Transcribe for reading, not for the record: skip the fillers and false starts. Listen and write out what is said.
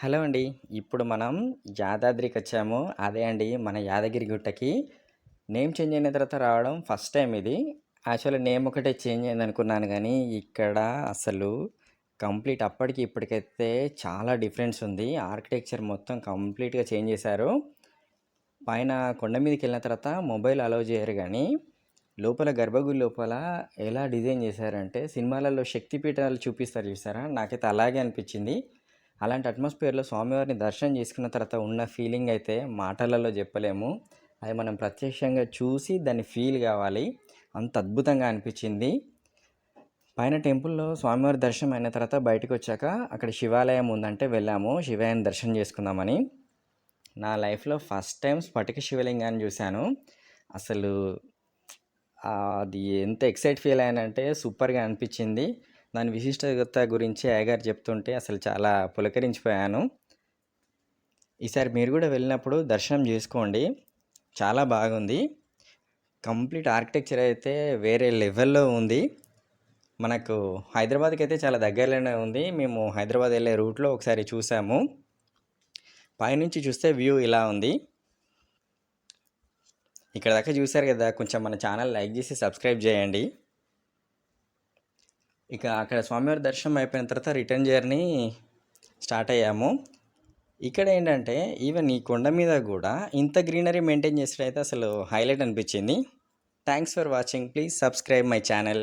Hello అండి. ఇప్పుడు మనం యాదాద్రికొచ్చాము. అదే అండి మన యాదగిరి గుట్టకి. నేమ్ చేంజ్ అయిన తర్వాత రావడం ఫస్ట్ టైమ్ ఇది. యాక్చువల్లీ నేమ్ ఒకటే చేంజ్ అయిందనుకున్నాను గానీ, ఇక్కడ అసలు కంప్లీట్ అప్పటికి ఇప్పటికైతే చాలా డిఫరెన్స్ ఉంది. ఆర్కిటెక్చర్ మొత్తం కంప్లీట్‌గా చేంజ్ చేశారు. పైన కొండ మీదకెళ్ళిన తర్వాత మొబైల్ అలౌ చేయరు గానీ, లోపల గర్భగుడి లోపల ఎలా డిజైన్ చేశారంటే, సినిమాలలో శక్తి పీఠాలు చూపిస్తారు చూసారా? నాకైతే అలాగే అనిపిచ్చింది. అలాంటి అట్మాస్ఫియర్‌లో స్వామివారిని దర్శనం చేసుకున్న తర్వాత ఉన్న ఫీలింగ్ అయితే మాటలలో చెప్పలేము. అది మనం ప్రత్యక్షంగా చూసి దాన్ని ఫీల్ కావాలి. అంత అద్భుతంగా అనిపించింది. పైన టెంపుల్‌లో స్వామివారి దర్శనం అయిన తర్వాత బయటకొచ్చాక అక్కడ శివాలయం ఉందంటే వెళ్ళాము. శివాలయం దర్శనం చేసుకుందామని. నా లైఫ్‌లో ఫస్ట్ టైమ్ స్ఫటిక శివలింగాన్ని చూశాను. అసలు అది ఎంత ఎక్సైట్ ఫీల్ అయ్యానంటే సూపర్‌గా అనిపించింది. దాని విశిష్టత గురించి అయ్యగారు చెప్తుంటే అసలు చాలా పులకరించిపోయాను. ఈసారి మీరు కూడా వెళ్ళినప్పుడు దర్శనం చేసుకోండి. చాలా బాగుంది. కంప్లీట్ ఆర్కిటెక్చర్ అయితే వేరే లెవెల్‌లో ఉంది. మనకు హైదరాబాద్‌కి అయితే చాలా దగ్గరలోనే ఉంది. మేము హైదరాబాద్ వెళ్ళే రూట్‌లో ఒకసారి చూసాము. పైనుంచి చూస్తే వ్యూ ఇలా ఉంది. ఇక్కడ దాకా చూశారు కదా, కొంచెం మన ఛానల్ లైక్ చేసి సబ్స్క్రైబ్ చేయండి. ఇక అక్కడ స్వామివారి దర్శనం అయిపోయిన తర్వాత రిటర్న్ జర్నీ స్టార్ట్ అయ్యాము. ఇక్కడ ఏంటంటే ఈవెన్ ఈ కొండ మీద కూడా ఇంత గ్రీనరీ మెయింటైన్ చేసేటైతే అసలు హైలైట్ అనిపించింది. Thanks for watching. Please subscribe my channel.